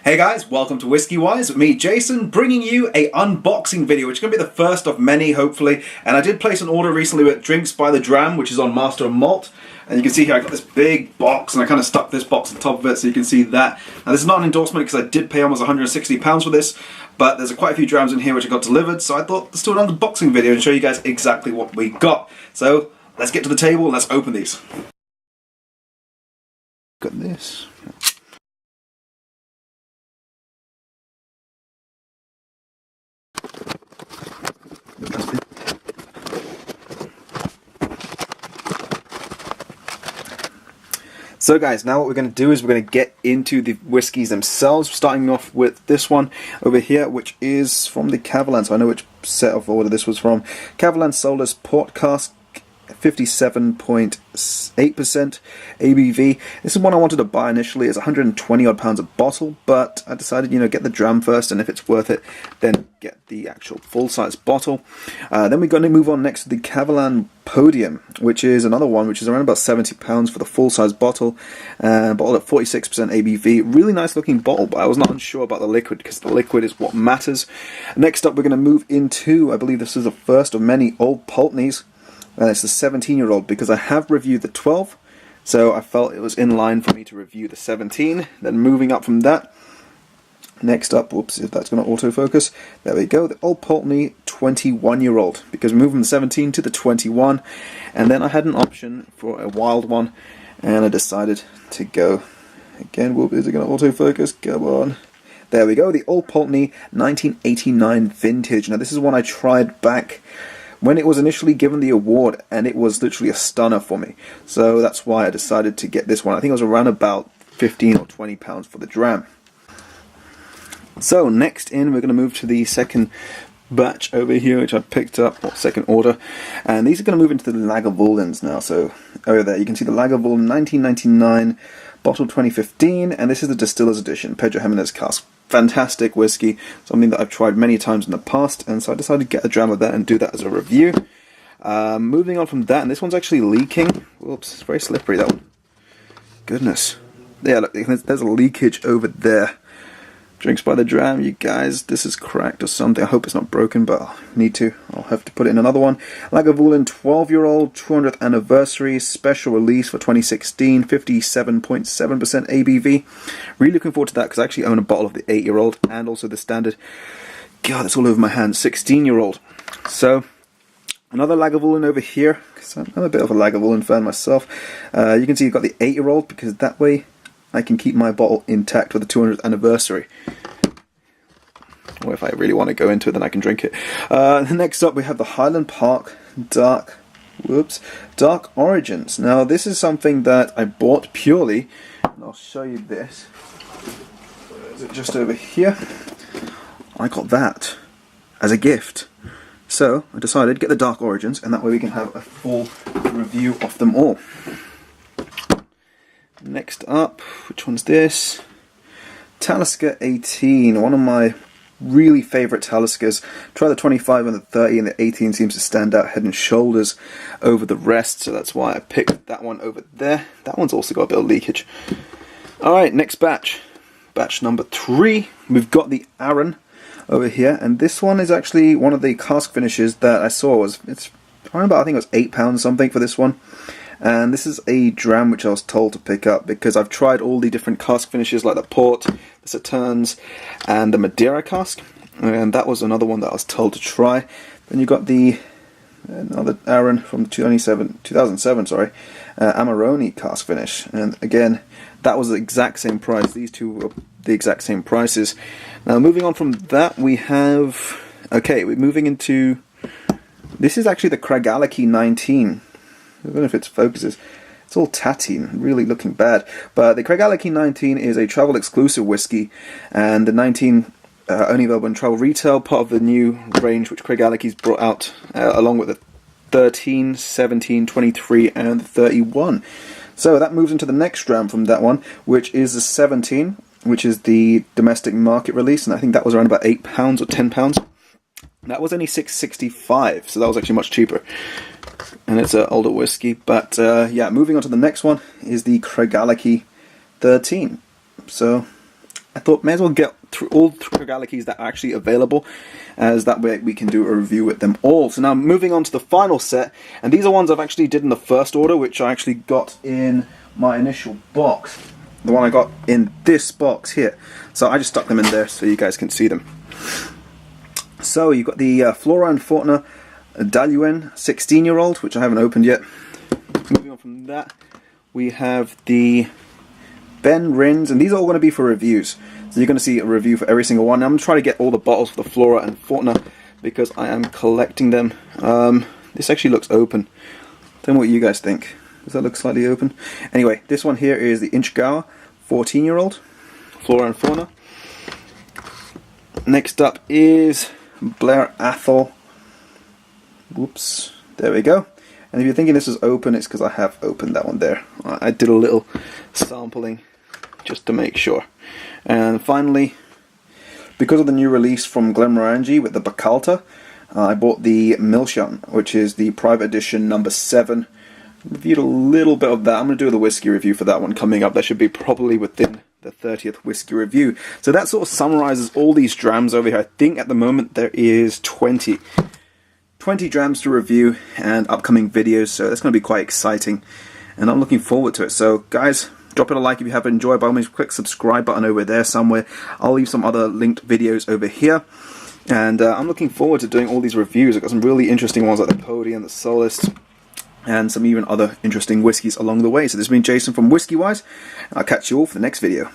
Hey guys, welcome to WhiskyWise with me, Jason, bringing you a unboxing video, which is going to be the first of many, hopefully. And I did place an order recently with DrinksbytheDram, which is on Master of Malt. And you can see here I got this big box, and I kind of stuck this box on top of it, so you can see that. Now this is not an endorsement because I did pay almost £160 for this, but there's quite a few drams in here which I got delivered, so I thought let's do an unboxing video and show you guys exactly what we got. So let's get to the table and let's open these. Got this. So guys, now what we're going to do is we're going to get into the whiskies themselves, starting off with this one over here, which is from the Cavalan. So I know which set of order this was from. Cavalan Solus Port Cask, 57.8% ABV. This is one I wanted to buy initially. It's 120 odd pounds a bottle, but I decided, get the dram first, and if it's worth it, then get the actual full-size bottle. Then we're going to move on next to the Cavalan Podium, which is another one, which is around about £70 for the full-size bottle, bottled at 46% ABV. Really nice looking bottle, but I was not unsure about the liquid, because the liquid is what matters. Next up, we're going to move into, I believe this is the first of many, Old Pulteney's. And it's the 17-year-old, because I have reviewed the 12, so I felt it was in line for me to review the 17. Then moving up from that, next up, whoops, if that's going to autofocus, there we go, the Old Pulteney 21-year-old, because we moved from the 17 to the 21, and then I had an option for a wild one, and I decided to go, again, whoop, is it going to autofocus? Come on. There we go, the Old Pulteney 1989 vintage. Now this is one I tried back when it was initially given the award, and it was literally a stunner for me. So that's why I decided to get this one. I think it was around about £15 or £20 for the dram. So next in, we're going to move to the second batch over here, which I picked up, or second order. And these are going to move into the Lagavulins now. So over there, you can see the Lagavulin 1999, bottle 2015, and this is the Distiller's Edition, Pedro Jimenez cask. Fantastic whiskey, something that I've tried many times in the past, and so I decided to get a dram of that and do that as a review. Moving on from that, and this one's actually leaking. Whoops, it's very slippery, that one. Goodness. Yeah, look, there's a leakage over there. Drinks by the Dram, you guys, this is cracked or something. I hope it's not broken, but I'll need to. I'll have to put it in another one. Lagavulin 12-year-old, 200th anniversary, special release for 2016, 57.7% ABV. Really looking forward to that, because I actually own a bottle of the 8-year-old and also the standard, God, it's all over my hand, 16-year-old. So, another Lagavulin over here, because I'm a bit of a Lagavulin fan myself. You can see you've got the 8-year-old, because that way I can keep my bottle intact for the 200th anniversary. Or if I really want to go into it, then I can drink it. Next up, we have the Highland Park Dark Origins. Now, this is something that I bought purely, and I'll show you this. Where is it? Just over here. I got that as a gift. So, I decided to get the Dark Origins, and that way we can have a full review of them all. Next up, which one's this? Talisker 18, one of my really favourite Taliskers. Try the 25 and the 30, and the 18 seems to stand out head and shoulders over the rest, so that's why I picked that one over there. That one's also got a bit of leakage. Alright, next batch. Batch number 3. We've got the Arran over here, and this one is actually one of the cask finishes that I saw. It's around about, I think it was £8 something for this one. And this is a dram which I was told to pick up, because I've tried all the different cask finishes like the Port, the Sauternes, and the Madeira cask, and that was another one that I was told to try. Then you got the another Arran from 2007, Amarone cask finish, and again that was the exact same price. These two were the exact same prices. Now moving on from that, we have, okay, we're moving into, this is actually the Craigellachie 19. I don't know if it focuses. It's all tatty and really looking bad. But the Craigellachie 19 is a travel exclusive whiskey, and the 19 only available in travel retail, part of the new range which Craigellachie's brought out, along with the 13, 17, 23, and the 31. So that moves into the next dram from that one, which is the 17, which is the domestic market release, and I think that was around about £8 or £10. That was only $6.65, so that was actually much cheaper. And it's an older whiskey, but yeah, moving on to the next one is the Craigellachie 13. So I thought may as well get through all the Tregallicies that are actually available, as that way we can do a review with them all. So now moving on to the final set, and these are ones I've actually did in the first order, which I actually got in my initial box. The one I got in this box here. So I just stuck them in there so you guys can see them. So you've got the Flora and Fauna Daluen 16-year-old, which I haven't opened yet. Moving on from that, we have the Ben Rins, and these are all going to be for reviews. So you're going to see a review for every single one. I'm going to try to get all the bottles for the Flora and Fauna because I am collecting them. This actually looks open. Tell me what you guys think. Does that look slightly open? Anyway, this one here is the Inchgauer 14-year-old Flora and Fauna. Next up is Blair Athol. Whoops, there we go. And if you're thinking this is open, it's because I have opened that one there. I did a little sampling just to make sure. And finally, because of the new release from Glenmorangie with the Bacalta, I bought the Milchon, which is the private edition number 7. Reviewed a little bit of that. I'm going to do the whiskey review for that one coming up. That should be probably within the 30th whiskey review. So that sort of summarizes all these drams over here. I think at the moment there is 20 drams to review and upcoming videos, so that's going to be quite exciting and I'm looking forward to it. So guys, drop it a like if you have enjoyed. By all means, click subscribe button over there somewhere. I'll leave some other linked videos over here, and I'm looking forward to doing all these reviews. I've got some really interesting ones like the Podium, the Solist, and some even other interesting whiskies along the way. So this has been Jason from WhiskyWise, and I'll catch you all for the next video.